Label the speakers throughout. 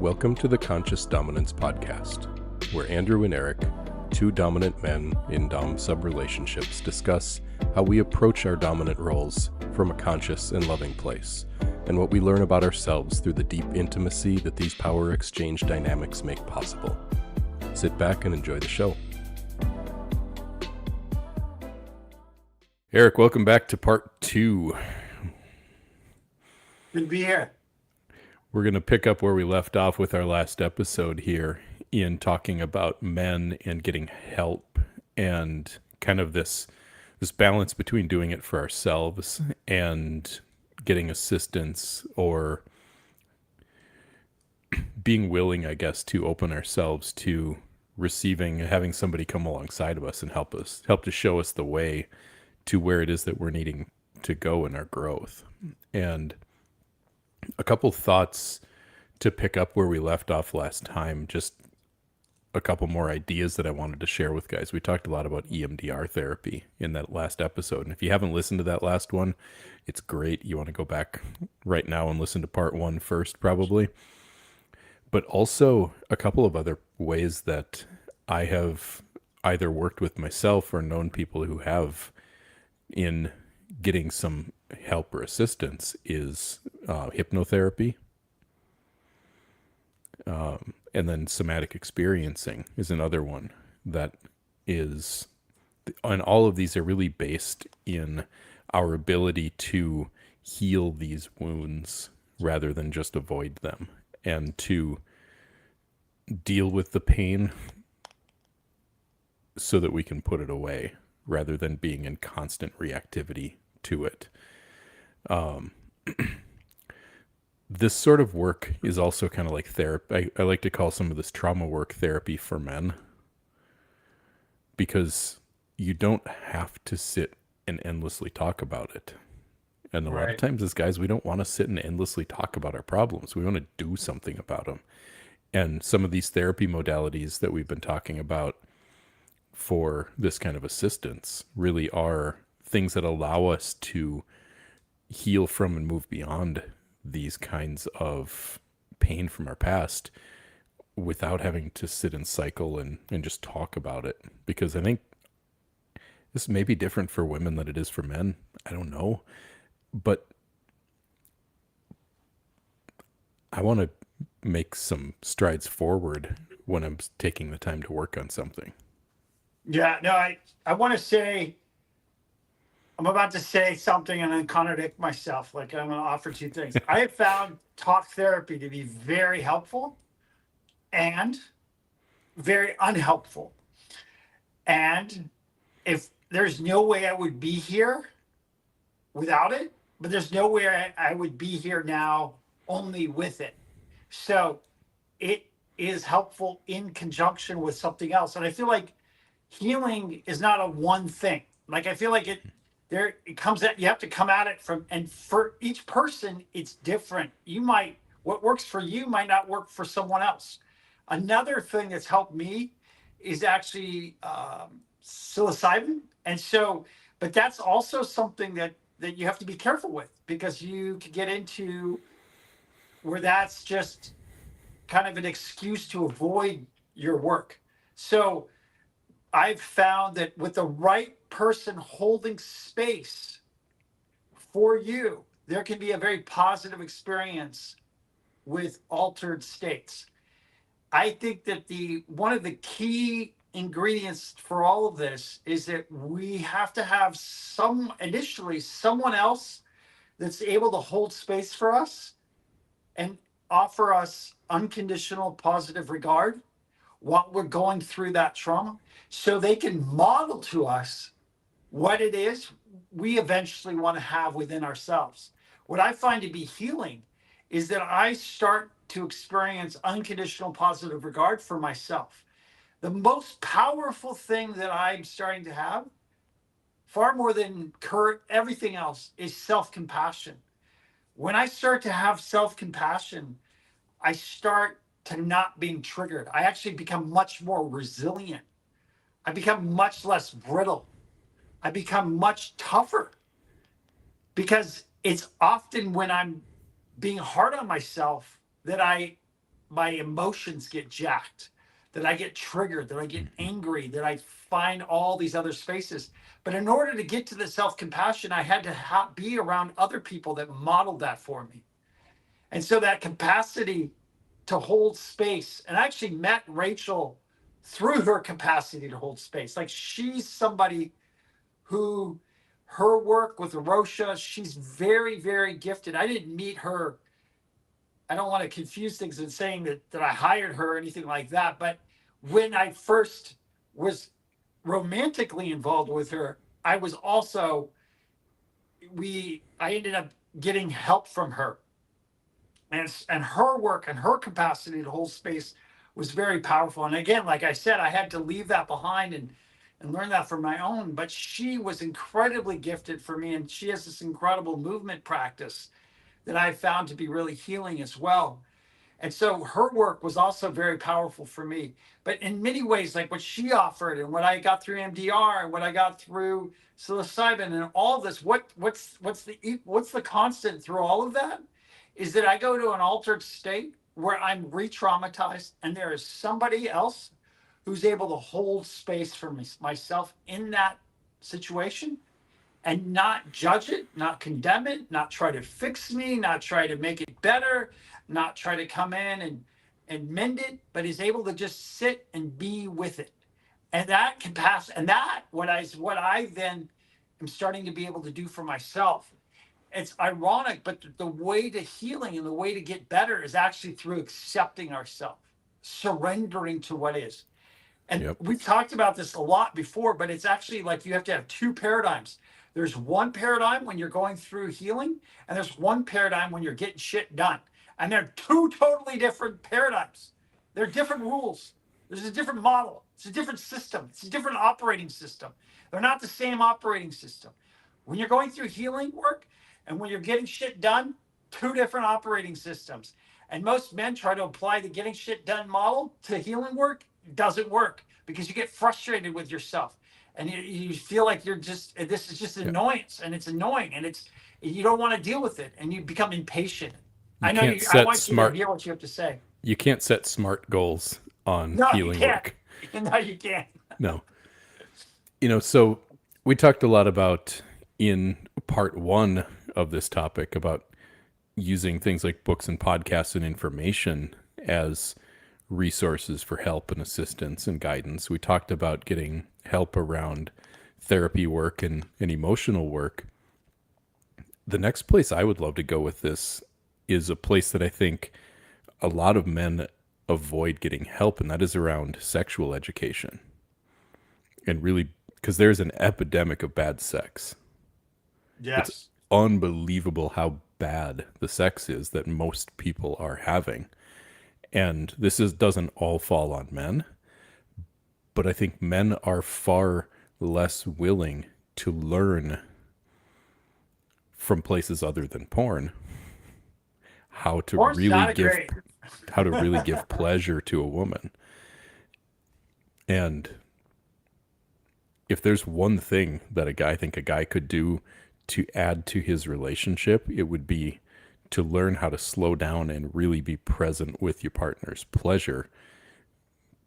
Speaker 1: Welcome to the Conscious Dominance Podcast, where Andrew and Eric, two dominant men in dom sub relationships, discuss how we approach our dominant roles from a conscious and loving place, and what we learn about ourselves through the deep intimacy that these power exchange dynamics make possible. Sit back and enjoy the show. Eric, welcome back to part 2.
Speaker 2: Good to be here.
Speaker 1: We're going to pick up where we left off with our last episode here in talking about men and getting help and kind of this balance between doing it for ourselves and getting assistance, or being willing, I guess, to open ourselves to receiving, having somebody come alongside of us and help to show us the way to where it is that we're needing to go in our growth. And a couple thoughts to pick up where we left off last time, just a couple more ideas that I wanted to share with guys. We talked a lot about EMDR therapy in that last episode. And if you haven't listened to that last one, it's great. You want to go back right now and listen to part 1 first, probably. But also a couple of other ways that I have either worked with myself or known people who have in getting some help or assistance is hypnotherapy. And then somatic experiencing is another one that is, and all of these are really based in our ability to heal these wounds rather than just avoid them, and to deal with the pain so that we can put it away rather than being in constant reactivity to it. This sort of work is also kind of like therapy. I like to call some of this trauma work therapy for men, because you don't have to sit and endlessly talk about it. And a lot of times as guys, we don't want to sit and endlessly talk about our problems. We want to do something about them. And some of these therapy modalities that we've been talking about for this kind of assistance really are things that allow us to heal from and move beyond these kinds of pain from our past without having to sit and cycle and just talk about it. Because I think this may be different for women than it is for men. I don't know. But I want to make some strides forward when I'm taking the time to work on something.
Speaker 2: Yeah, no, I want to say, I'm about to say something and then contradict myself. Like, I'm going to offer two things. I have found talk therapy to be very helpful and very unhelpful. And if there's no way I would be here without it, but there's no way I would be here now only with it. So it is helpful in conjunction with something else. And I feel like healing is not a one thing. Like, I feel like it comes at, you have to come at it from, and for each person, it's different. What works for you might not work for someone else. Another thing that's helped me is actually psilocybin. And so, but that's also something that you have to be careful with, because you could get into where that's just kind of an excuse to avoid your work. So I've found that with the right person holding space for you, there can be a very positive experience with altered states. I think that one of the key ingredients for all of this is that we have to have initially someone else that's able to hold space for us and offer us unconditional positive regard while we're going through that trauma, so they can model to us what it is we eventually want to have within ourselves. What I find to be healing is that I start to experience unconditional positive regard for myself. The most powerful thing that I'm starting to have, far more than everything else, is self-compassion. When I start to have self-compassion, I start to not being triggered. I actually become much more resilient. I become much less brittle. I become much tougher, because it's often when I'm being hard on myself that I my emotions get jacked, that I get triggered, that I get
Speaker 1: Mhm.
Speaker 2: angry, that I find all these other spaces. But in order to get to the self compassion, I had to be around other people that modeled that for me. And so that capacity to hold space, and I actually met Rachel through her capacity to hold space. Like she's somebody who, her work with Rosha, she's very, very gifted. I didn't meet her. I don't want to confuse things in saying that I hired her or anything like that. But when I first was romantically involved with her, I was also, I ended up getting help from her. And her work and her capacity to hold space was very powerful. And again, like I said, I had to leave that behind and learn that for my own. But she was incredibly gifted for me, and she has this incredible movement practice that I found to be really healing as well. And so her work was also very powerful for me. But in many ways, like what she offered and what I got through MDR and what I got through psilocybin and all this, what's the constant through all of that is that I go to an altered state where I'm re-traumatized, and there is somebody else who's able to hold space for myself in that situation and not judge it, not condemn it, not try to fix me, not try to make it better, not try to come in and mend it, but is able to just sit and be with it. And that capacity, and that what I then am starting to be able to do for myself. It's ironic, but the way to healing and the way to get better is actually through accepting ourselves, surrendering to what is. And
Speaker 1: Yep.
Speaker 2: we've talked about this a lot before, but it's actually like you have to have two paradigms. There's one paradigm when you're going through healing, and there's one paradigm when you're getting shit done. And they're two totally different paradigms. They're different rules. There's a different model. It's a different system. It's a different operating system. They're not the same operating system. When you're going through healing work and when you're getting shit done, two different operating systems. And most men try to apply the getting shit done model to healing work. It doesn't work because you get frustrated with yourself and you feel like you're just, this is just
Speaker 1: Yeah.
Speaker 2: annoyance, and it's annoying, and you don't want to deal with it, and you become impatient.
Speaker 1: You
Speaker 2: I know
Speaker 1: can't
Speaker 2: I
Speaker 1: set
Speaker 2: want you to
Speaker 1: smart
Speaker 2: hear what you have to say.
Speaker 1: you can't set smart goals on
Speaker 2: No, you
Speaker 1: healing
Speaker 2: can't.
Speaker 1: work.
Speaker 2: No, you can't.
Speaker 1: No. So we talked a lot about in part 1 of this topic about using things like books and podcasts and information as resources for help and assistance and guidance. We talked about getting help around therapy work and emotional work. The next place I would love to go with this is a place that I think a lot of men avoid getting help, and that is around sexual education. And really, because there's an epidemic of bad sex. It's
Speaker 2: Yes.
Speaker 1: unbelievable how bad the sex is that most people are having. And doesn't all fall on men, but I think men are far less willing to learn from places other than porn how to
Speaker 2: Porn's
Speaker 1: really
Speaker 2: not a
Speaker 1: give
Speaker 2: great.
Speaker 1: pleasure to a woman. And if there's one thing that I think a guy could do to add to his relationship, it would be to learn how to slow down and really be present with your partner's pleasure.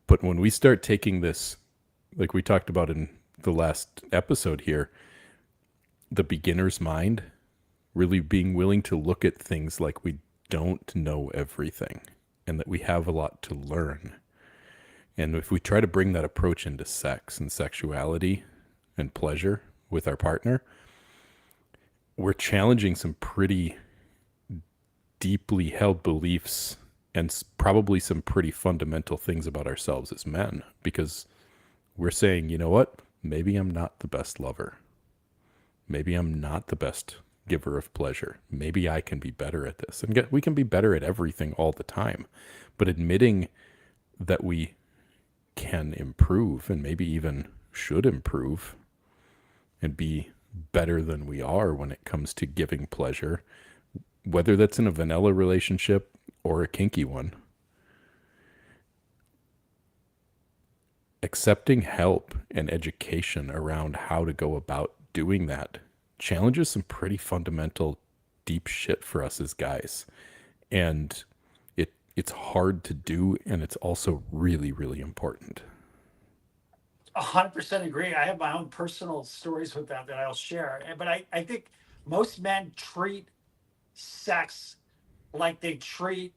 Speaker 1: But when we start taking this, like we talked about in the last episode here, the beginner's mind, really being willing to look at things like we don't know everything and that we have a lot to learn. And if we try to bring that approach into sex and sexuality and pleasure with our partner, we're challenging some pretty deeply held beliefs and probably some pretty fundamental things about ourselves as men, because we're saying, you know what? Maybe I'm not the best lover. Maybe I'm not the best giver of pleasure. Maybe I can be better at this. And we can be better at everything all the time. But admitting that we can improve and maybe even should improve and be better than we are when it comes to giving pleasure, whether that's in a vanilla relationship or a kinky one. Accepting help and education around how to go about doing that challenges some pretty fundamental, deep shit for us as guys. And it's hard to do, and it's also really, really important.
Speaker 2: 100% agree. I have my own personal stories with that I'll share. But I think most men treat sex like they treat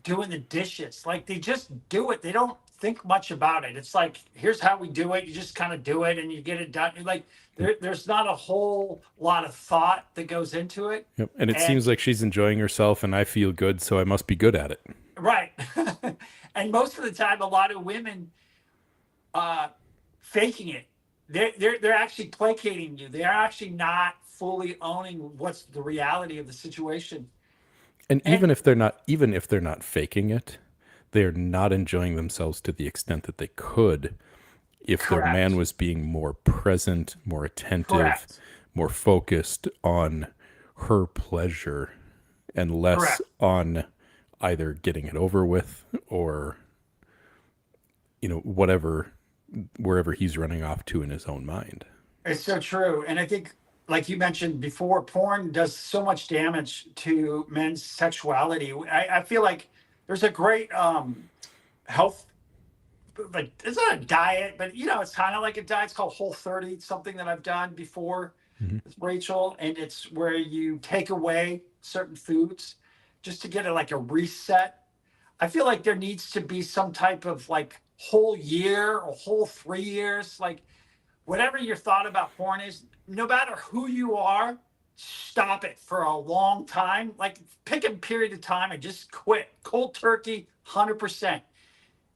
Speaker 2: doing the dishes. Like they just do it. They don't think much about it. It's like, here's how we do it. You just kind of do it and you get it done. Like there's not a whole lot of thought that goes into it.
Speaker 1: Yep. And it
Speaker 2: And
Speaker 1: seems like she's enjoying herself, and I feel good, so I must be good at it.
Speaker 2: right. And most of the time, a lot of women uh, faking it. They're actually placating you. They're actually not fully owning what's the reality of the situation.
Speaker 1: And
Speaker 2: And
Speaker 1: even if they're not faking it, they're not enjoying themselves to the extent that they could if their man
Speaker 2: correct,
Speaker 1: was being more present, more attentive,
Speaker 2: correct,
Speaker 1: more focused on her pleasure and less
Speaker 2: correct.
Speaker 1: on either getting it over with or whatever, wherever he's running off to in his own mind.
Speaker 2: It's so true. And I think, like you mentioned before, porn does so much damage to men's sexuality. I feel like there's a great health, like it's not a diet, but it's kind of like a diet. It's called Whole 30. It's something that I've done before
Speaker 1: Mm-hmm.
Speaker 2: with Rachel, and it's where you take away certain foods just to get like a reset. I feel like there needs to be some type of like whole year or whole 3 years, like whatever your thought about porn is, no matter who you are, stop it for a long time. Like pick a period of time and just quit cold turkey, 100%.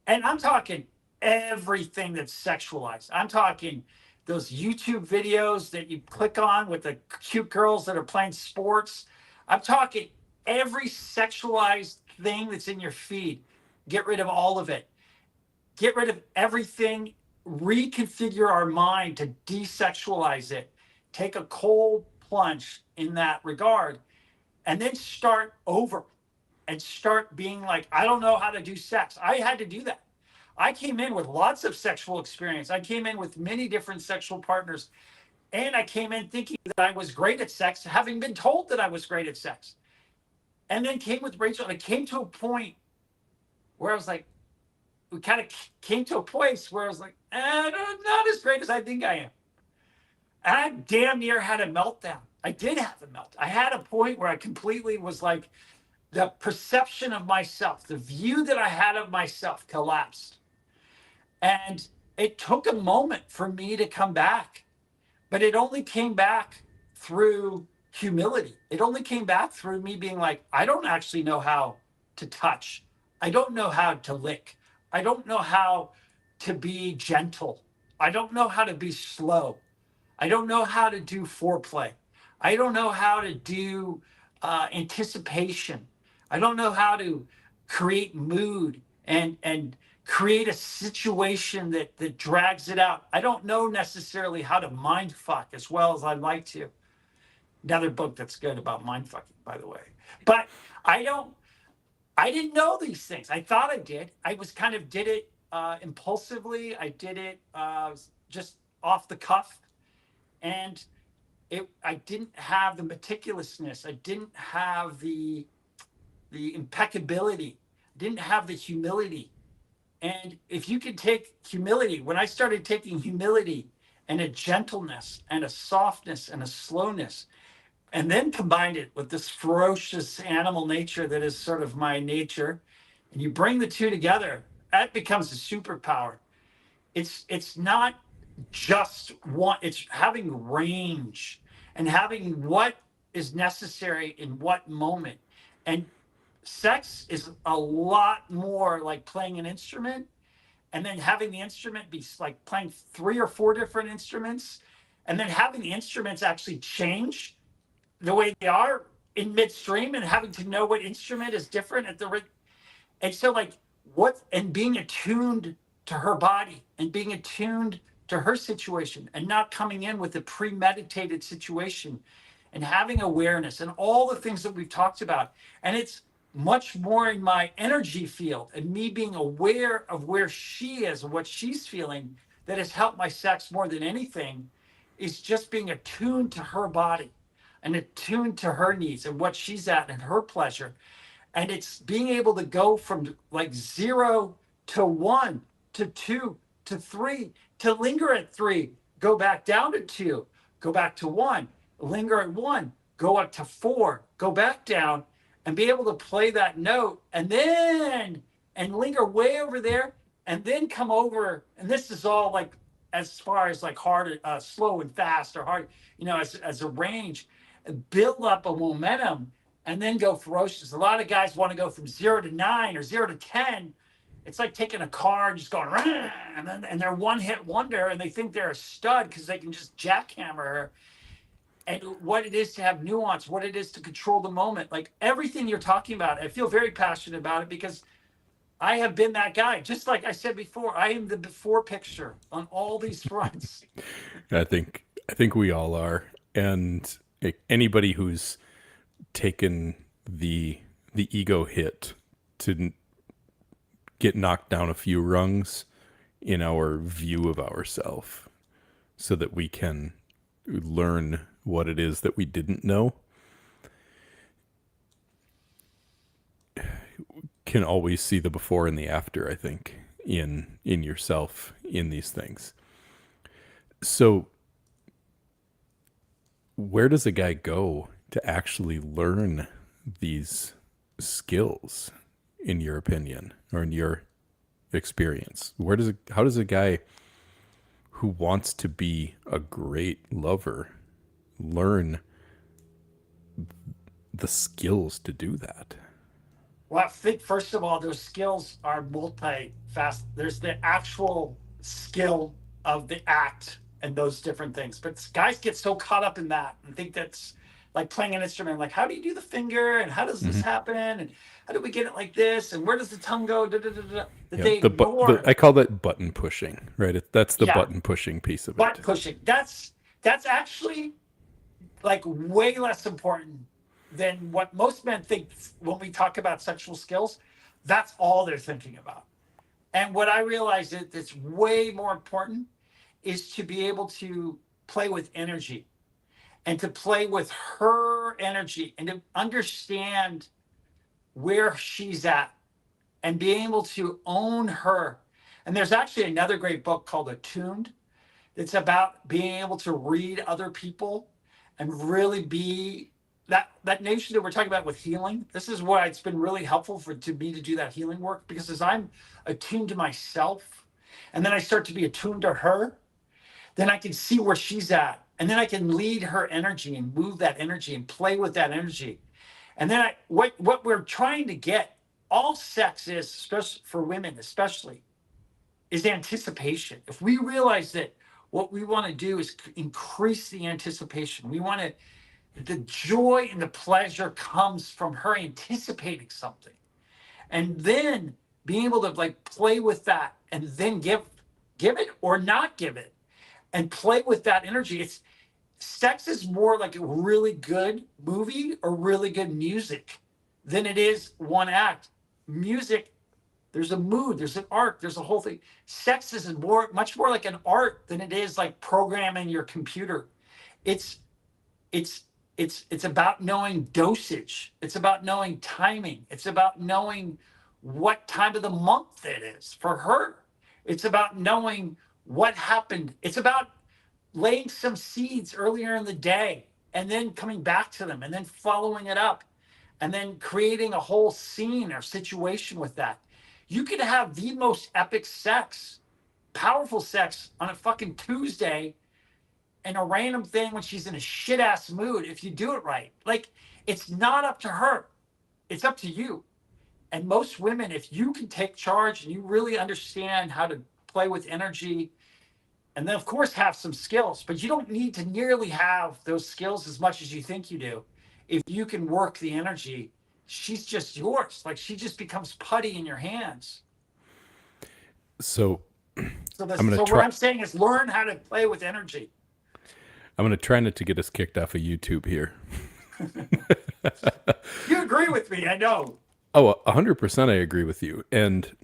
Speaker 2: And I'm talking everything that's sexualized. I'm talking those YouTube videos that you click on with the cute girls that are playing sports. I'm talking every sexualized thing that's in your feed. Get rid of all of it. Get rid of everything. Reconfigure our mind to desexualize it. Take a cold plunge in that regard and then start over and start being like, I don't know how to do sex. I had to do that. I came in with lots of sexual experience. I came in with many different sexual partners. And I came in thinking that I was great at sex, having been told that I was great at sex. And then came with Rachel. And it came to a point where I was like, we kind of came to a place where I was like, I'm not as great as I think I am. And I damn near had a meltdown. I did have a meltdown. I had a point where I completely was like, the perception of myself, the view that I had of myself collapsed. And it took a moment for me to come back, but it only came back through humility. It only came back through me being like, I don't actually know how to touch. I don't know how to lick. I don't know how to be gentle. I don't know how to be slow. I don't know how to do foreplay. I don't know how to do anticipation. I don't know how to create mood and create a situation that drags it out. I don't know necessarily how to mind fuck as well as I'd like to. Another book that's good about mind fucking, by the way. But I don't. I didn't know these things. I thought I did. I was kind of did it impulsively. I did it just off the cuff, and I didn't have the meticulousness. I didn't have the impeccability. I didn't have the humility. And if you could take humility, when I started taking humility and a gentleness and a softness and a slowness, and then combined it with this ferocious animal nature that is sort of my nature, and you bring the two together, that becomes a superpower. It's not just one, it's having range and having what is necessary in what moment. And sex is a lot more like playing an instrument, and then having the instrument be like playing 3 or 4 different instruments, and then having the instruments actually change the way they are in midstream, and having to know what instrument is different at the. And so, like, what, and being attuned to her body and being attuned to her situation and not coming in with a premeditated situation and having awareness and all the things that we've talked about. And it's much more in my energy field and me being aware of where she is and what she's feeling that has helped my sex more than anything, is just being attuned to her body and attuned to her needs and what she's at and her pleasure. And it's being able to go from like 0 to 1 to 2 to 3, to linger at 3, go back down to 2, go back to 1, linger at 1, go up to 4, go back down, and be able to play that note, and then and linger way over there, and then come over. And this is all like as far as like hard, slow and fast, or hard, as a range, build up a momentum, and then go ferocious. A lot of guys want to go from 0 to 9 or 0 to 10. It's like taking a car and just going, and they're one hit wonder, and they think they're a stud because they can just jackhammer her. And what it is to have nuance, what it is to control the moment, like everything you're talking about, I feel very passionate about it because I have been that guy. Just like I said before, I am the before picture on all these fronts.
Speaker 1: I think we all are. And anybody who's taken the ego hit to get knocked down a few rungs in our view of ourselves so that we can learn what it is that we didn't know can always see the before and the after, I think, in yourself in these things. So where does a guy go to actually learn these skills, in your opinion, or in your experience? How does a guy who wants to be a great lover learn the skills to do that?
Speaker 2: Well, I think first of all, those skills are multi-faceted. There's the actual skill of the act and those different things. But guys get so caught up in that and think that's like playing an instrument. Like, how do you do the finger? And how does this
Speaker 1: Hmm.
Speaker 2: happen? And how do we get it like this? And where does the tongue go? Da, da, da, da, that
Speaker 1: Yeah,
Speaker 2: they ignore.
Speaker 1: I call that button pushing, right? That's the
Speaker 2: Yeah,
Speaker 1: button pushing piece of
Speaker 2: butt
Speaker 1: it.
Speaker 2: pushing. That's actually like way less important than what most men think when we talk about sexual skills. That's all they're thinking about. And what I realized is that's way more important is to be able to play with energy and to play with her energy and to understand where she's at and being able to own her. And there's actually another great book called Attuned. It's about being able to read other people and really be that nature that we're talking about with healing. This is why it's been really helpful to me to do that healing work, because as I'm attuned to myself and then I start to be attuned to her, then I can see where she's at, and then I can lead her energy and move that energy and play with that energy. And then what we're trying to get, all sex is, especially for women especially, is anticipation. If we realize that what we want to do is increase the anticipation, we want to, the joy and the pleasure comes from her anticipating something, and then being able to like play with that, and then give it or not give it, and play with that energy. It's sex is more like a really good movie or really good music than it is one act. Music, there's a mood, there's an art, there's a whole thing. Sex is much more like an art than it is like programming your computer. It's it's it's about knowing dosage. It's about knowing timing. It's about knowing what time of the month it is for her. It's about knowing what happened. It's about laying some seeds earlier in the day and then coming back to them and then following it up and then creating a whole scene or situation with that. You could have the most epic sex, powerful sex on a fucking Tuesday and a random thing when she's in a shit ass mood if you do it right. Like, it's not up to her, it's up to you. And most women, if you can take charge and you really understand how to play with energy, and then of course have some skills, but you don't need to nearly have those skills as much as you think you do. If you can work the energy, she's just yours. Like, she just becomes putty in your hands.
Speaker 1: So
Speaker 2: So
Speaker 1: I'm gonna
Speaker 2: so what
Speaker 1: try.
Speaker 2: I'm saying is learn how to play with energy.
Speaker 1: I'm gonna try not to get us kicked off of YouTube here.
Speaker 2: You agree with me, I know.
Speaker 1: Oh, 100% I agree with you. And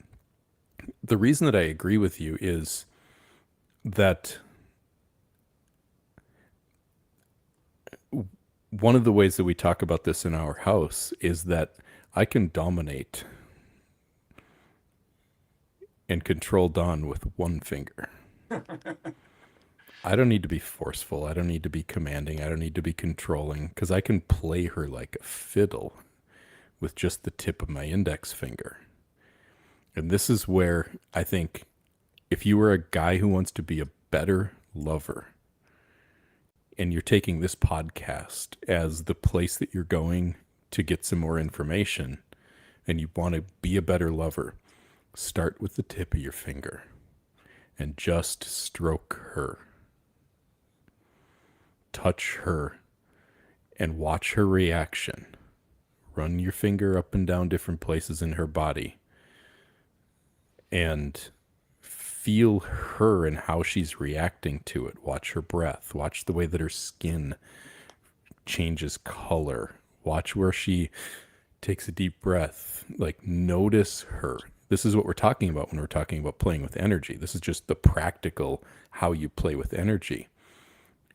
Speaker 1: the reason that I agree with you is that one of the ways that we talk about this in our house is that I can dominate and control Dawn with one finger. I don't need to be forceful. I don't need to be commanding. I don't need to be controlling because I can play her like a fiddle with just the tip of my index finger. And this is where I think if you were a guy who wants to be a better lover and you're taking this podcast as the place that you're going to get some more information and you want to be a better lover, start with the tip of your finger and just stroke her. Touch her and watch her reaction. Run your finger up and down different places in her body and feel her and how she's reacting to it. Watch her breath. Watch the way that her skin changes color. Watch where she takes a deep breath. Like, notice her. This is what we're talking about when we're talking about playing with energy. This is just the practical how you play with energy.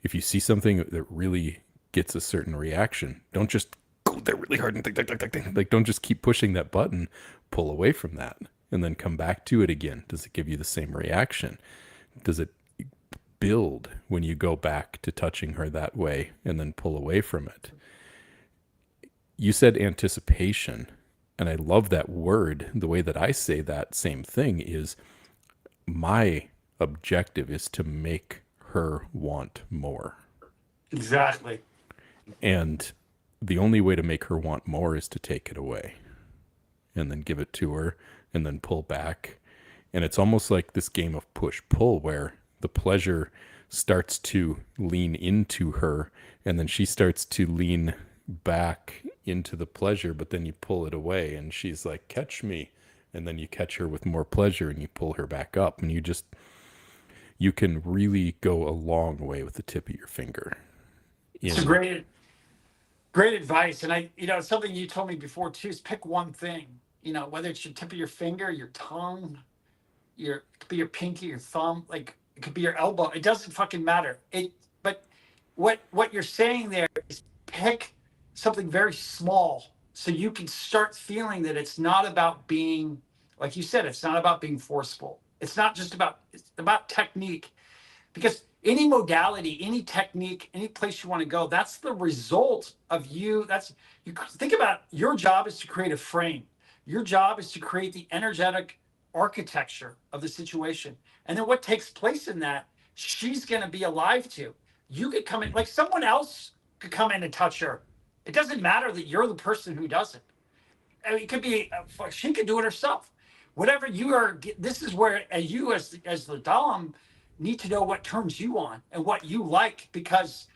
Speaker 1: If you see something that really gets a certain reaction, don't just go there really hard and think. Like, don't just keep pushing that button. Pull away from that and then come back to it again. Does it give you the same reaction? Does it build when you go back to touching her that way and then pull away from it? You said anticipation, and I love that word. The way that I say that same thing is my objective is to make her want more.
Speaker 2: Exactly.
Speaker 1: And the only way to make her want more is to take it away and then give it to her and then pull back. And it's almost like this game of push-pull where the pleasure starts to lean into her and then she starts to lean back into the pleasure, but then you pull it away and she's like, catch me. And then you catch her with more pleasure and you pull her back up and you can really go a long way with the tip of your finger.
Speaker 2: It's a great advice. And something you told me before too is pick one thing, whether it's your tip of your finger, your tongue, it could be your pinky, your thumb, like it could be your elbow. It doesn't fucking matter. But what you're saying there is pick something very small so you can start feeling that it's not about being, like you said, it's not about being forceful. It's about technique. Because any modality, any technique, any place you want to go, that's the result of you. You think about your job is to create a frame. Your job is to create the energetic architecture of the situation. And then what takes place in that, she's going to be alive to. You could come in, like someone else could come in and touch her. It doesn't matter that you're the person who does it. I mean, it could be, she could do it herself. Whatever you are, this is where you as the Dom need to know what turns you on and what you like, because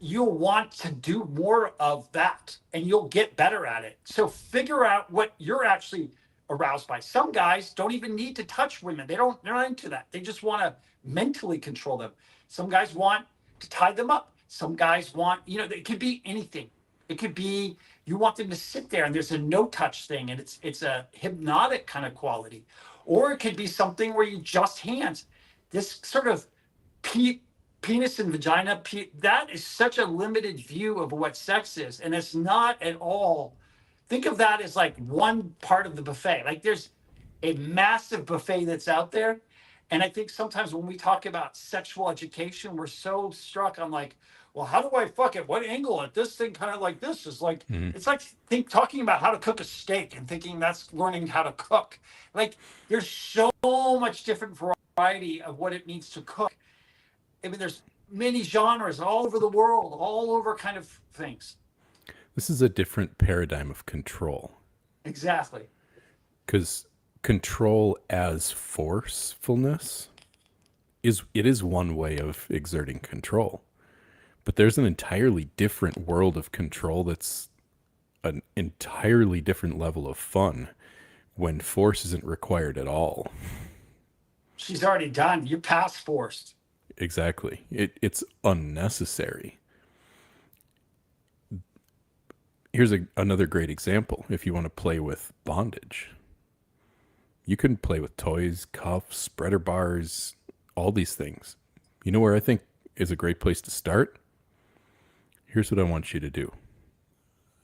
Speaker 2: you'll want to do more of that and you'll get better at it. So figure out what you're actually aroused by. Some guys don't even need to touch women. They're not into that. They just want to mentally control them. Some guys want to tie them up. Some guys want, it could be anything. It could be you want them to sit there and there's a no touch thing and it's a hypnotic kind of quality. Or it could be something where you just hands. This sort of penis and vagina, that is such a limited view of what sex is. And it's not at all. Think of that as like one part of the buffet. Like there's a massive buffet that's out there. And I think sometimes when we talk about sexual education, we're so struck on like, well, how do I fuck it? What angle at this thing kind of like this is like, It's like talking about how to cook a steak and thinking that's learning how to cook. Like there's so much different variety of what it means to cook. I mean, there's many genres all over the world, all over kind of things.
Speaker 1: This is a different paradigm of control.
Speaker 2: Exactly.
Speaker 1: Because control as forcefulness is one way of exerting control. But there's an entirely different world of control that's an entirely different level of fun when force isn't required at all.
Speaker 2: She's already done. You're past forced.
Speaker 1: Exactly. It's unnecessary. Here's another great example. If you want to play with bondage, you can play with toys, cuffs, spreader bars, all these things. You know where I think is a great place to start? Here's what I want you to do.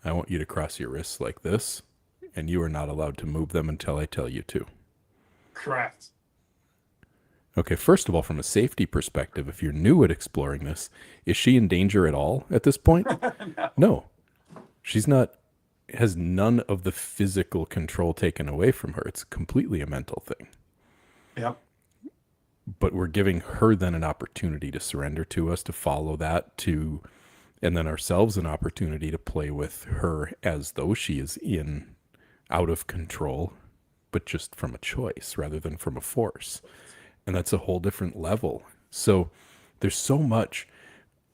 Speaker 1: I want you to cross your wrists like this and you are not allowed to move them until I tell you to.
Speaker 2: Correct.
Speaker 1: Okay, first of all, from a safety perspective, if you're new at exploring this, is she in danger at all at this point?
Speaker 2: No.
Speaker 1: No. She's not, has none of the physical control taken away from her. It's completely a mental thing.
Speaker 2: Yep.
Speaker 1: But we're giving her then an opportunity to surrender to us, to follow that, and then ourselves an opportunity to play with her as though she is out of control, but just from a choice rather than from a force. And that's a whole different level. So there's so much.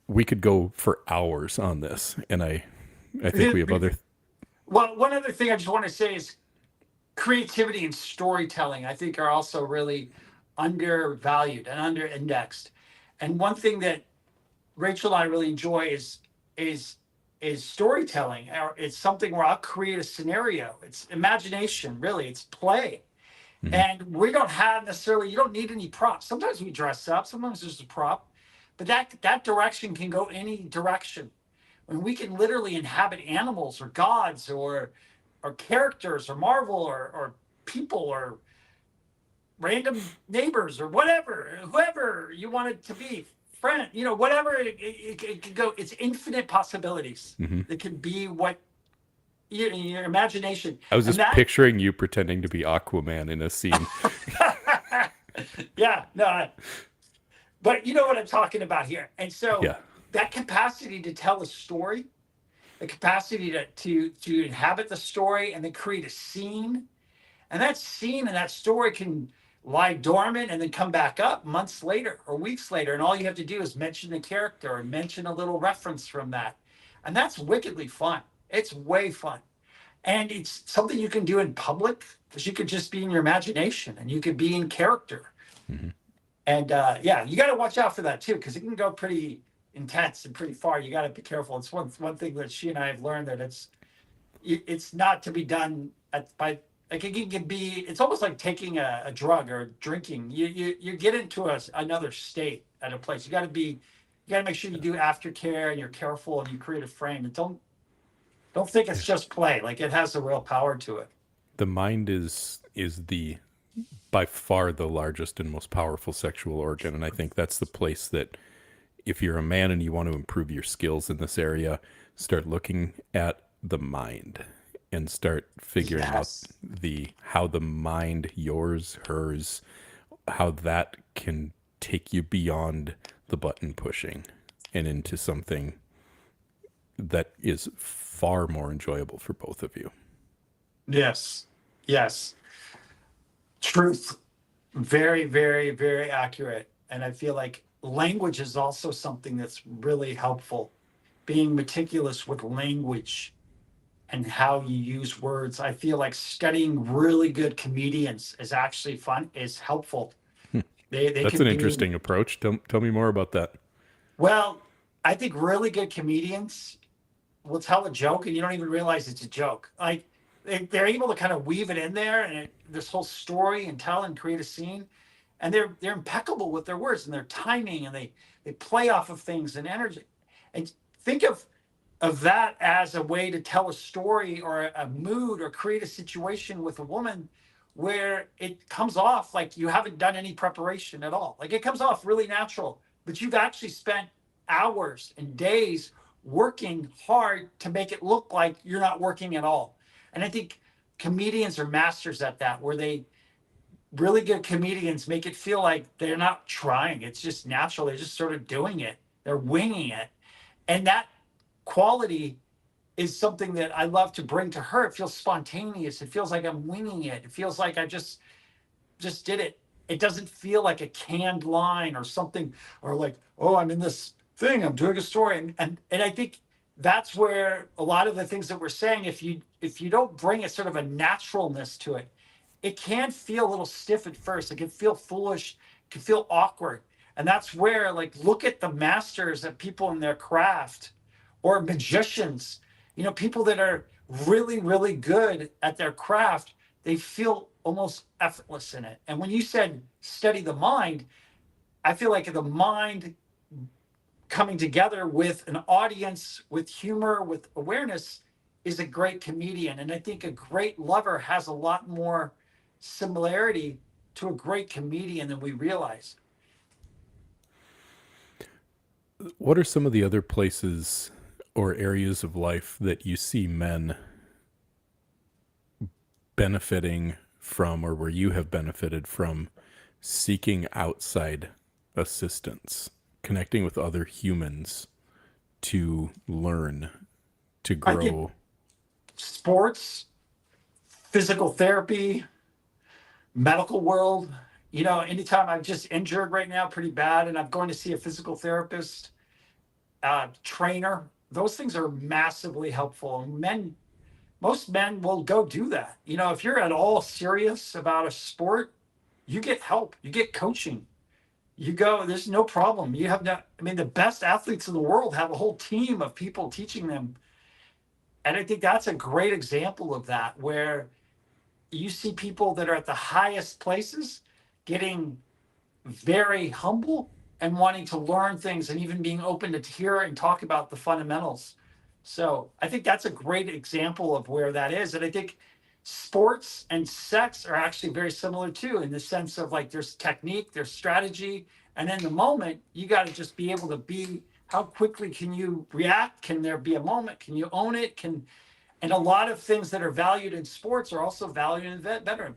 Speaker 1: We could go for hours on this, and I think we have other.
Speaker 2: Well, one other thing I just want to say is creativity and storytelling, I think, are also really undervalued and under indexed. And one thing that Rachel and I really enjoy is storytelling. It's something where I'll create a scenario. It's imagination, really. It's play.
Speaker 1: Mhm.
Speaker 2: And we don't have necessarily, you don't need any props. Sometimes we dress up, sometimes there's a prop, but that direction can go any direction. And we can literally inhabit animals or gods or characters or Marvel or people or random neighbors or whatever, whoever you want it to be, friend, whatever it could go. It's infinite possibilities.
Speaker 1: Mhm.
Speaker 2: It can be what your imagination.
Speaker 1: I was
Speaker 2: And
Speaker 1: just picturing you pretending to be Aquaman in a scene.
Speaker 2: Yeah, no, but you know what I'm talking about here. And so
Speaker 1: Yeah.
Speaker 2: that capacity to tell a story, the capacity to inhabit the story and then create a scene, and that scene and that story can lie dormant and then come back up months later or weeks later, and all you have to do is mention the character and mention a little reference from that, and that's wickedly fun. It's way fun, and it's something you can do in public because you could just be in your imagination and you could be in character.
Speaker 1: Mhm.
Speaker 2: And yeah, you got to watch out for that too, because it can go pretty intense and pretty far. You got to be careful. It's one thing that she and I have learned, that it's not to be done by, like, it can be. It's almost like taking a drug or drinking. You get into another state at a place. You got to make sure you do aftercare and you're careful and you create a frame. And don't think it's just play. Like, it has a real power to it.
Speaker 1: The mind is the by far the largest and most powerful sexual organ, and I think that's the place that if you're a man and you want to improve your skills in this area, start looking at the mind and start figuring
Speaker 2: Yes.
Speaker 1: out how the mind, yours, hers, how that can take you beyond the button pushing and into something that is far more enjoyable for both of you.
Speaker 2: Yes. Yes. Truth. Very, very, very accurate. And I feel like language is also something that's really helpful. Being meticulous with language and how you use words. I feel like studying really good comedians is actually fun, is helpful. They
Speaker 1: That's
Speaker 2: can
Speaker 1: an
Speaker 2: be,
Speaker 1: interesting approach. Tell me more about that.
Speaker 2: well, I think really good comedians will tell a joke and you don't even realize it's a joke. Like, they're able to kind of weave it in there and this whole story and tell and create a scene. And they're impeccable with their words and their timing, and they play off of things and energy. And think of that as a way to tell a story or a mood or create a situation with a woman where it comes off like you haven't done any preparation at all. Like, it comes off really natural, but you've actually spent hours and days working hard to make it look like you're not working at all. And I think comedians are masters at that, where really good comedians make it feel like they're not trying. It's just natural. They're just sort of doing it. They're winging it. And that quality is something that I love to bring to her. It feels spontaneous. It feels like I'm winging it. It feels like I just did it. It doesn't feel like a canned line or something, or like, oh, I'm in this thing, I'm doing a story. And I think that's where a lot of the things that we're saying, if you don't bring a sort of a naturalness to it, it can feel a little stiff at first. It can feel foolish, it can feel awkward. And that's where, like, look at the masters of people in their craft, or magicians, people that are really, really good at their craft. They feel almost effortless in it. And when you said study the mind, I feel like the mind coming together with an audience, with humor, with awareness, is a great comedian. And I think a great lover has a lot more similarity to a great comedian than we realize.
Speaker 1: What are some of the other places or areas of life that you see men benefiting from, or where you have benefited from seeking outside assistance, connecting with other humans to learn, to
Speaker 2: I think
Speaker 1: grow?
Speaker 2: sports, physical therapy, medical world, anytime I'm just injured right now pretty bad and I'm going to see a physical therapist, trainer, those things are massively helpful. Most men will go do that. If you're at all serious about a sport, you get help, you get coaching. You go, there's no problem. You have not, I mean, the best athletes in the world have a whole team of people teaching them. And I think that's a great example of that, where you see people that are at the highest places getting very humble and wanting to learn things and even being open to hear and talk about the fundamentals. So I think that's a great example of where that is. And I think sports and sex are actually very similar too, in the sense of like there's technique, there's strategy, and in the moment, you got to just be able to be, how quickly can you react? Can there be a moment? Can you own it? And a lot of things that are valued in sports are also valued in the bedroom.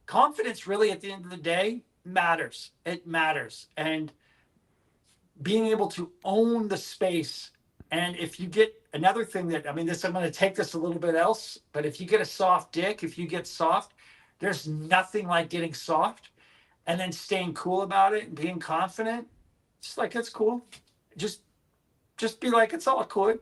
Speaker 2: Confidence really at the end of the day matters. It matters. And being able to own the space. And if you get another thing that, I mean, I'm going to take this a little bit else, but if you get a soft dick, if you get soft, there's nothing like getting soft and then staying cool about it and being confident. Just like, it's cool. Just, just be like, it's all cool,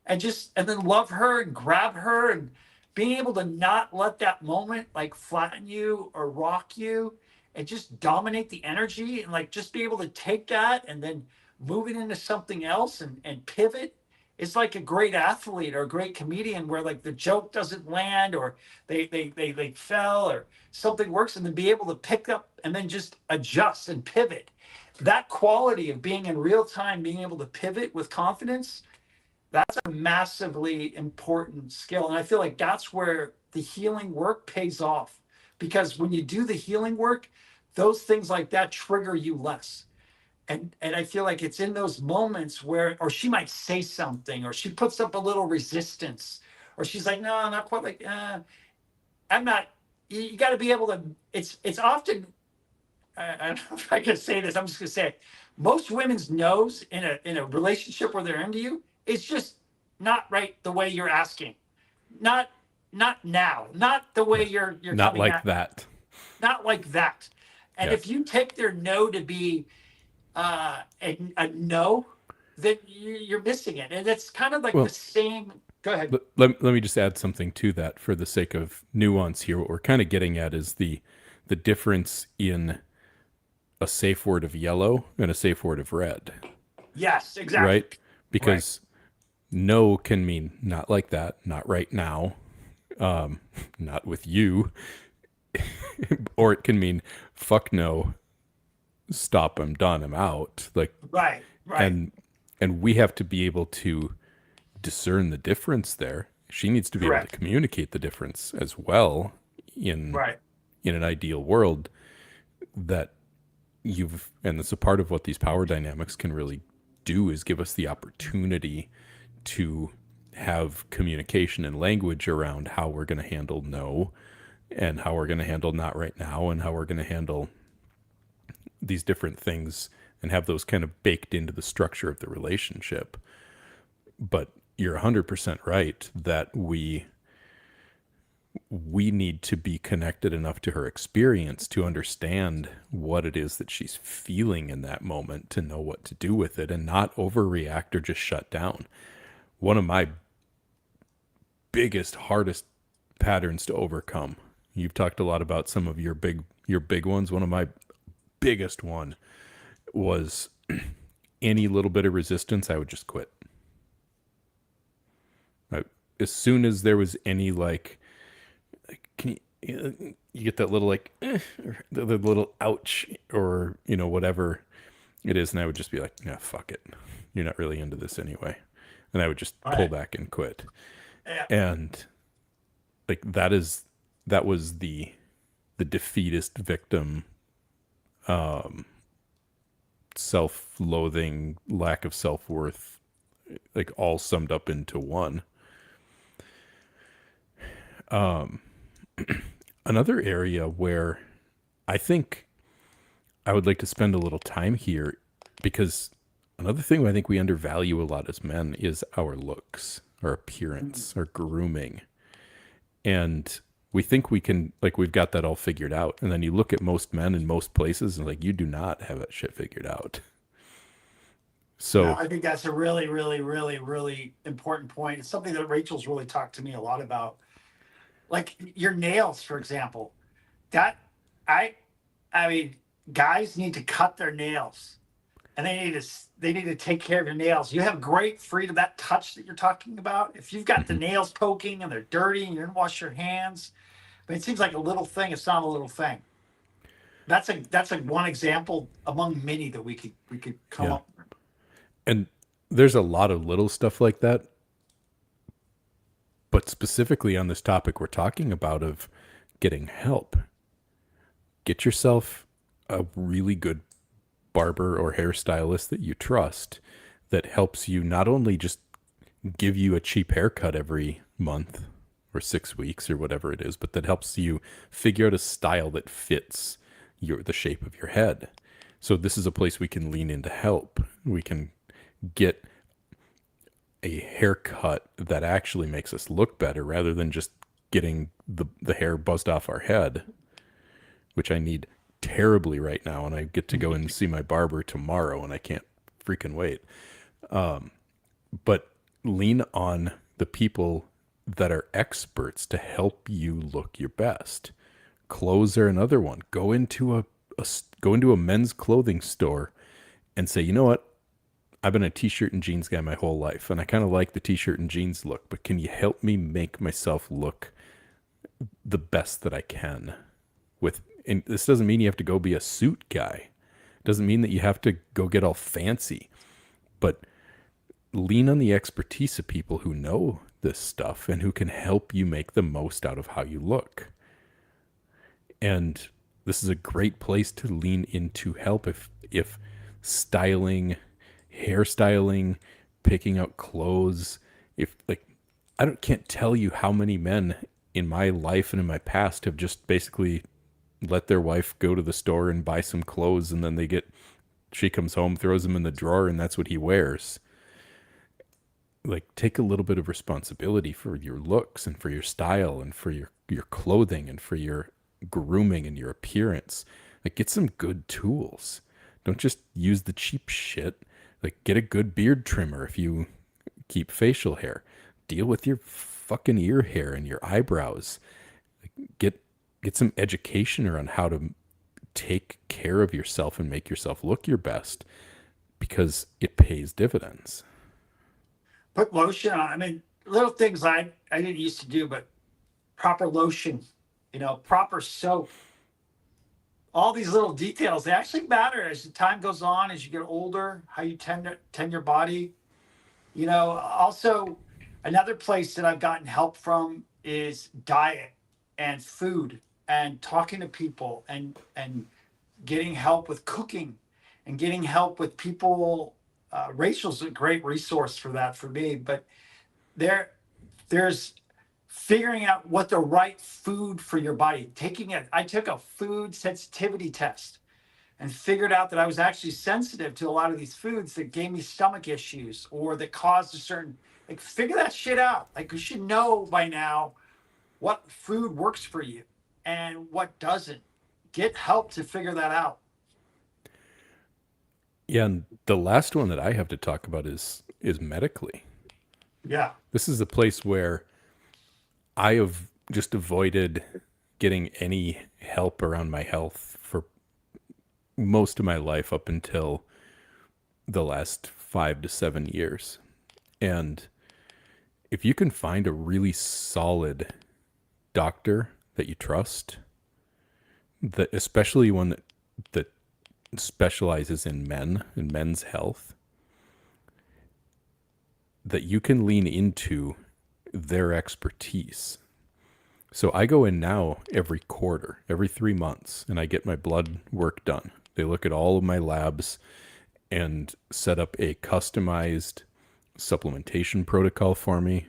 Speaker 2: and then love her and grab her and being able to not let that moment like flatten you or rock you and just dominate the energy and like just be able to take that and then move it into something else and pivot. It's like a great athlete or a great comedian where like the joke doesn't land or they fell or something works, and then be able to pick up and then just adjust and pivot. That quality of being in real time, being able to pivot with confidence, that's a massively important skill. And I feel like that's where the healing work pays off, because when you do the healing work, those things like that trigger you less. And I feel like it's in those moments where, or she might say something, or she puts up a little resistance, or she's like, no, not quite, like, I'm not, you got to be able to, it's often, I don't know if I can say this, I'm just going to say it. Most women's knows in a relationship where they're into you, it's just not right the way you're asking. Not not now. Not the way you're
Speaker 1: Not
Speaker 2: coming
Speaker 1: like
Speaker 2: at.
Speaker 1: that.
Speaker 2: Not like that. And
Speaker 1: Yeah.
Speaker 2: if you take their no to be a no, then you're missing it. And it's kind of like the
Speaker 1: Well,
Speaker 2: same. Go ahead.
Speaker 1: let me just add something to that for the sake of nuance here. What we're kind of getting at is the difference in a safe word of yellow and a safe word of red,
Speaker 2: Yes, exactly.
Speaker 1: right?
Speaker 2: Right.
Speaker 1: Because no can mean not like that, not right now, not with you, or it can mean fuck no, stop, I'm done, I'm out. Like,
Speaker 2: Right. Right.
Speaker 1: and and we have to be able to discern the difference there. She needs to be able to
Speaker 2: Correct.
Speaker 1: communicate the difference as well in
Speaker 2: Right.
Speaker 1: in an ideal world that you've, and that's a part of what these power dynamics can really do, is give us the opportunity to have communication and language around how we're going to handle no, and how we're going to handle not right now, and how we're going to handle these different things, and have those kind of baked into the structure of the relationship. But you're 100% right that we need to be connected enough to her experience to understand what it is that she's feeling in that moment, to know what to do with it and not overreact or just shut down. One of my biggest, hardest patterns to overcome. You've talked a lot about some of your big ones. One of my biggest one was any little bit of resistance, I would just quit. As soon as there was any can you get that little or the little ouch, or whatever it is, and I would just be like, yeah, fuck it, you're not really into this anyway, and I would just pull
Speaker 2: Right.
Speaker 1: back and quit.
Speaker 2: Yeah.
Speaker 1: And like that was the defeatist victim, self-loathing, lack of self-worth, like all summed up into one. Another area where I think I would like to spend a little time here, because another thing I think we undervalue a lot as men is our looks, our appearance, our grooming. And we think we can, like, we've got that all figured out. And then you look at most men in most places and like, you do not have that shit figured out.
Speaker 2: No,
Speaker 1: So,
Speaker 2: I think that's a really, really, really, really important point. It's something that Rachel's really talked to me a lot about. Like your nails, for example. That I I mean, guys need to cut their nails and they need to take care of your nails. You have great freedom, that touch that you're talking about. If you've got the
Speaker 1: mhm,
Speaker 2: nails poking and they're dirty and you didn't wash your hands, I mean, it seems like a little thing. It's not a little thing. That's a one example among many that we could come
Speaker 1: yeah.
Speaker 2: up with.
Speaker 1: And there's a lot of little stuff like that, but specifically on this topic we're talking about of getting help, get yourself a really good barber or hairstylist that you trust, that helps you not only just give you a cheap haircut every month or 6 weeks or whatever it is, but that helps you figure out a style that fits the shape of your head. So this is a place we can lean into help. We can get a haircut that actually makes us look better rather than just getting the hair buzzed off our head, which I need terribly right now. And I get to go and see my barber tomorrow and I can't freaking wait. But lean on the people that are experts to help you look your best. Clothes are another one. Go into a men's clothing store and say, you know what? I've been a t-shirt and jeans guy my whole life, and I kind of like the t-shirt and jeans look, but can you help me make myself look the best that I can? And this doesn't mean you have to go be a suit guy. It doesn't mean that you have to go get all fancy, but lean on the expertise of people who know this stuff and who can help you make the most out of how you look. And this is a great place to lean into help if styling, hairstyling, picking out clothes, if like I don't can't tell you how many men in my life and in my past have just basically let their wife go to the store and buy some clothes, and then she comes home, throws them in the drawer, and that's what he wears. Like, take a little bit of responsibility for your looks and for your style and for your clothing and for your grooming and your appearance. Like, get some good tools. Don't just use the cheap shit. Like, get a good beard trimmer if you keep facial hair. Deal with your fucking ear hair and your eyebrows. Get get some education around how to take care of yourself and make yourself look your best, because it pays dividends.
Speaker 2: Put lotion on. I mean, little things I didn't used to do, but proper lotion, proper soap. All these little details, they actually matter as the time goes on, as you get older, how you tend your body. Also, another place that I've gotten help from is diet and food and talking to people and getting help with cooking and getting help with people. Rachel's a great resource for that for me, but there there's figuring out what the right food for your body. I took a food sensitivity test and figured out that I was actually sensitive to a lot of these foods that gave me stomach issues or that caused a certain, like, figure that shit out. Like, you should know by now what food works for you and what doesn't. Get help to figure that out.
Speaker 1: Yeah, and the last one that I have to talk about is medically.
Speaker 2: Yeah.
Speaker 1: This is a place where I have just avoided getting any help around my health for most of my life up until the last 5 to 7 years. And if you can find a really solid doctor that you trust, that especially one that specializes in men and men's health, that you can lean into their expertise. So I go in now every quarter, every 3 months, and I get my blood work done. They look at all of my labs and set up a customized supplementation protocol for me.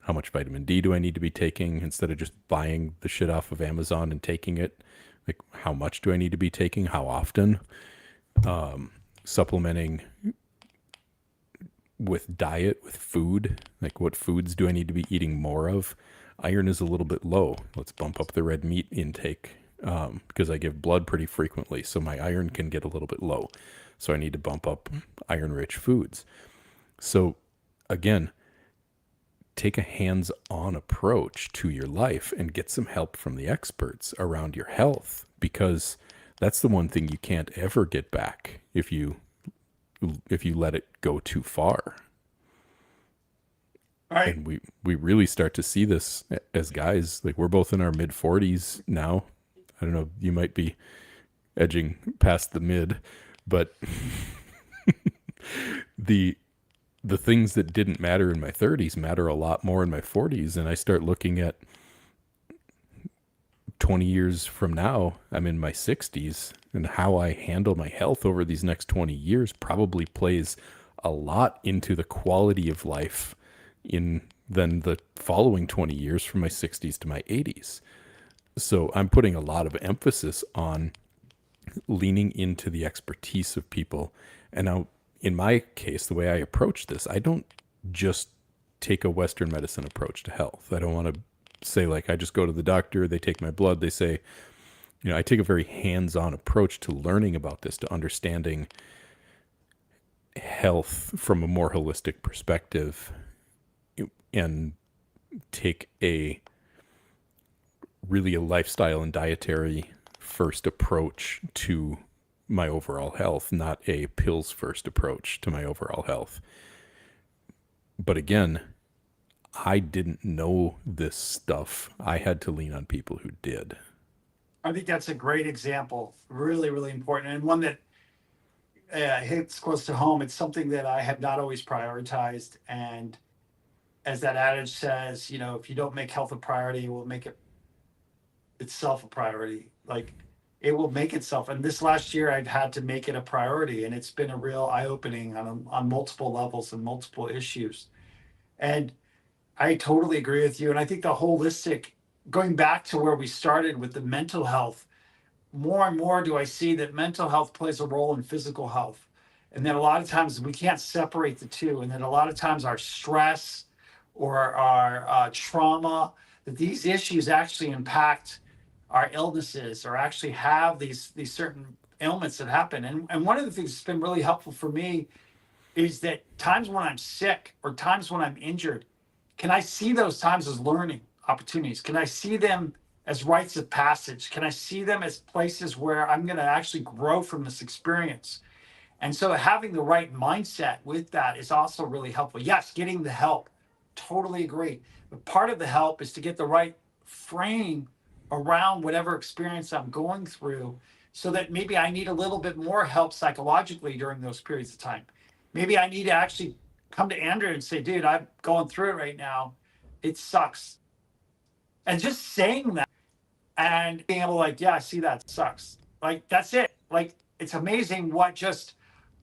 Speaker 1: How much vitamin D do I need to be taking instead of just buying the shit off of Amazon and taking it? Like, how much do I need to be taking? How often? Supplementing with diet, with food. Like, what foods do I need to be eating more of? Iron is a little bit low. Let's bump up the red meat intake because I give blood pretty frequently. So my iron can get a little bit low. So I need to bump up iron-rich foods. So again, take a hands-on approach to your life and get some help from the experts around your health, because that's the one thing you can't ever get back if you let it go too far.
Speaker 2: Right.
Speaker 1: And we really start to see this as guys. Like, we're both in our mid 40s now. I don't know, you might be edging past the mid, but the things that didn't matter in my 30s matter a lot more in my 40s. And I start looking at 20 years from now, I'm in my 60s, and how I handle my health over these next 20 years probably plays a lot into the quality of life in then the following 20 years from my 60s to my 80s. So I'm putting a lot of emphasis on leaning into the expertise of people. And now, in my case, the way I approach this, I don't just take a Western medicine approach to health. I don't want to say, like, I just go to the doctor, they take my blood, they say, I take a very hands-on approach to learning about this, to understanding health from a more holistic perspective, and take a lifestyle and dietary first approach to my overall health, not a pills first approach to my overall health. But again, I didn't know this stuff. I had to lean on people who did.
Speaker 2: I think that's a great example. Really, really important. And one that hits close to home. It's something that I have not always prioritized. And as that adage says, if you don't make health a priority, it will make it itself a priority. Like, it will make itself. And this last year, I've had to make it a priority. And it's been a real eye-opening on multiple levels and multiple issues. And I totally agree with you. And I think the holistic, going back to where we started with the mental health, more and more do I see that mental health plays a role in physical health. And then a lot of times we can't separate the two. And then a lot of times our stress or our trauma, that these issues actually impact our illnesses, or actually have these certain ailments that happen. And one of the things that's been really helpful for me is that times when I'm sick or times when I'm injured, can I see those times as learning opportunities? Can I see them as rites of passage? Can I see them as places where I'm going to actually grow from this experience? And so having the right mindset with that is also really helpful. Yes, getting the help, totally agree. But part of the help is to get the right frame around whatever experience I'm going through, so that maybe I need a little bit more help psychologically during those periods of time. Maybe I need to actually come to Andrew and say, dude, I'm going through it right now. It sucks. And just saying that and being able to, like, yeah, I see that sucks. Like, that's it. Like, it's amazing what just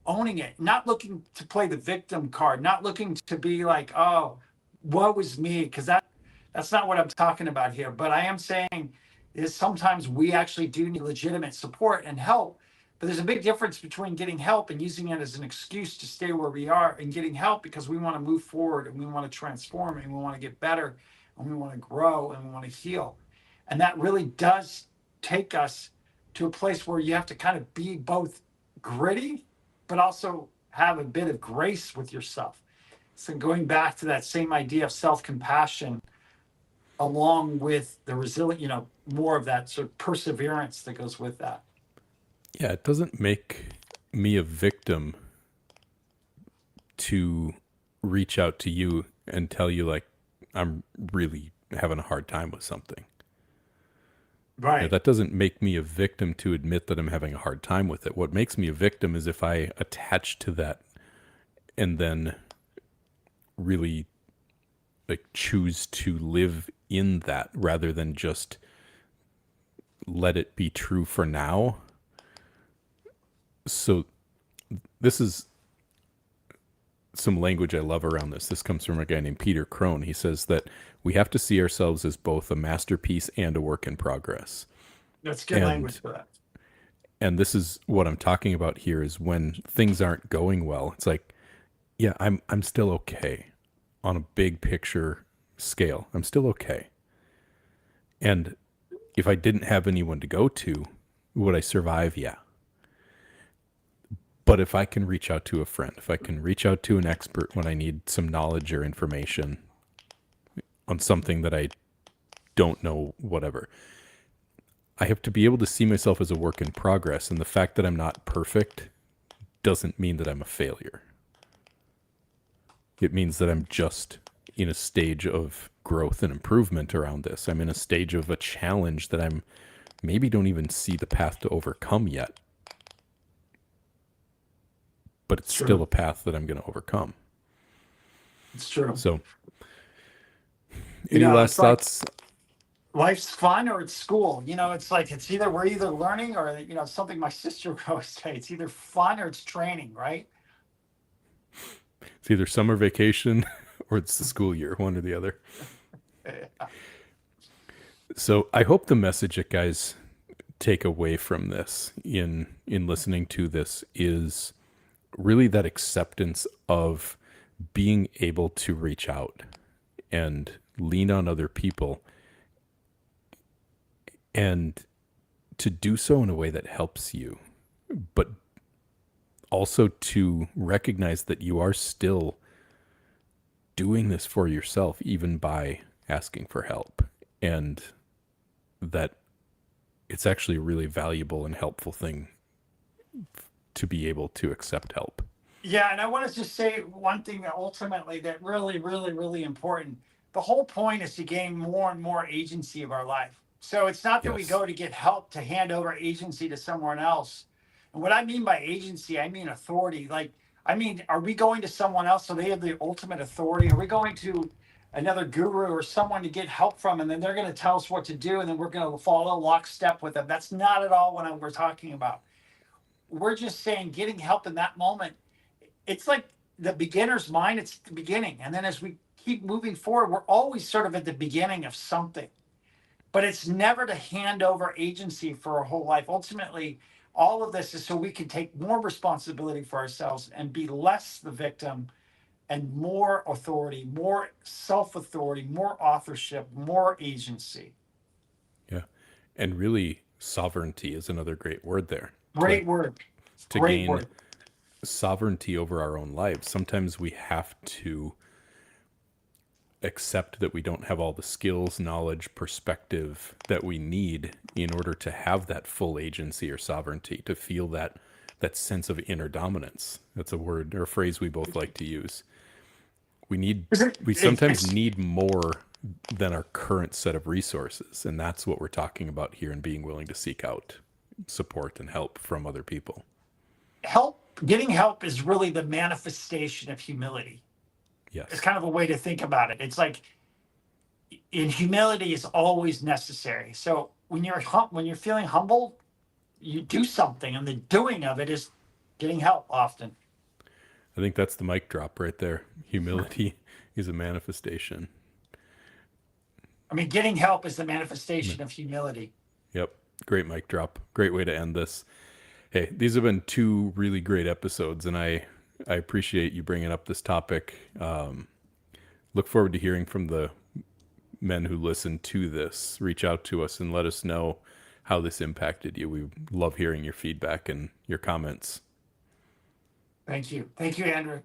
Speaker 2: owning it, not looking to play the victim card, not looking to be like, oh, what was me? Because that's not what I'm talking about here. But I am saying is sometimes we actually do need legitimate support and help. But there's a big difference between getting help and using it as an excuse to stay where we are, and getting help because we want to move forward and we want to transform and we want to get better and we want to grow and we want to heal. And that really does take us to a place where you have to kind of be both gritty, but also have a bit of grace with yourself. So going back to that same idea of self-compassion, along with the resilient, more of that sort of perseverance that goes with that.
Speaker 1: Yeah, it doesn't make me a victim to reach out to you and tell you, like, I'm really having a hard time with something.
Speaker 2: Right.
Speaker 1: That doesn't make me a victim to admit that I'm having a hard time with it. What makes me a victim is if I attach to that and then really like choose to live in that rather than just let it be true for now. So this is some language I love around this. This comes from a guy named Peter Crone. He says that we have to see ourselves as both a masterpiece and a work in progress.
Speaker 2: That's good language
Speaker 1: And
Speaker 2: for that.
Speaker 1: this is what I'm talking about here is when things aren't going well. It's like, yeah, I'm still okay on a big picture scale. I'm still okay. And if I didn't have anyone to go to, would I survive? Yeah. But if I can reach out to a friend, if I can reach out to an expert when I need some knowledge or information on something that I don't know, whatever, I have to be able to see myself as a work in progress. And the fact that I'm not perfect doesn't mean that I'm a failure. It means that I'm just in a stage of growth and improvement around this. I'm in a stage of a challenge that I'm maybe don't even see the path to overcome yet. But it's
Speaker 2: True.
Speaker 1: still a path that I'm going to overcome.
Speaker 2: It's true.
Speaker 1: So,
Speaker 2: You
Speaker 1: any
Speaker 2: know,
Speaker 1: last
Speaker 2: it's like
Speaker 1: thoughts?
Speaker 2: life's fun or it's school. It's like it's either we're either learning or something my sister would always say. It's either fun or it's training, right?
Speaker 1: It's either summer vacation or it's the school year, one or the other. So, I hope the message that guys take away from this in listening to this is really that acceptance of being able to reach out and lean on other people and to do so in a way that helps you, but also to recognize that you are still doing this for yourself, even by asking for help, and that it's actually a really valuable and helpful thing to be able to accept help.
Speaker 2: Yeah, and I want to just say one thing that ultimately that really, really, really important. The whole point is to gain more and more agency of our life. So it's not that we
Speaker 1: Yes.
Speaker 2: go to get help to hand over agency to someone else. And what I mean by agency, I mean authority. Like, I mean, are we going to someone else so they have the ultimate authority? Are we going to another guru or someone to get help from, and then they're going to tell us what to do, and then we're going to follow lockstep with them? That's not at all what we're talking about. We're just saying getting help in that moment. It's like the beginner's mind, it's the beginning. And then as we keep moving forward, we're always sort of at the beginning of something. But it's never to hand over agency for our whole life. Ultimately, all of this is so we can take more responsibility for ourselves and be less the victim and more authority, more self authority, more authorship, more agency.
Speaker 1: Yeah. And really, sovereignty is another great word there.
Speaker 2: Great word.
Speaker 1: To
Speaker 2: Great
Speaker 1: gain
Speaker 2: word.
Speaker 1: sovereignty over our own lives, sometimes we have to accept that we don't have all the skills, knowledge, perspective that we need in order to have that full agency or sovereignty, to feel that sense of inner dominance. That's a word or a phrase we both like to use. We sometimes need more than our current set of resources, and that's what we're talking about here, and being willing to seek out support and help from other people.
Speaker 2: Getting help is really the manifestation of humility.
Speaker 1: Yes.
Speaker 2: It's kind of a way to think about it. It's like in humility is always necessary. So when you're feeling humble, you do something, and the doing of it is getting help often.
Speaker 1: I think that's the mic drop right there. Humility is a manifestation.
Speaker 2: I mean, getting help is the manifestation of humility.
Speaker 1: Yep. Great mic drop. Great way to end this. Hey, these have been two really great episodes, and I appreciate you bringing up this topic. Look forward to hearing from the men who listen to this. Reach out to us and let us know how this impacted you. We love hearing your feedback and your comments.
Speaker 2: Thank you. Thank you, Andrew.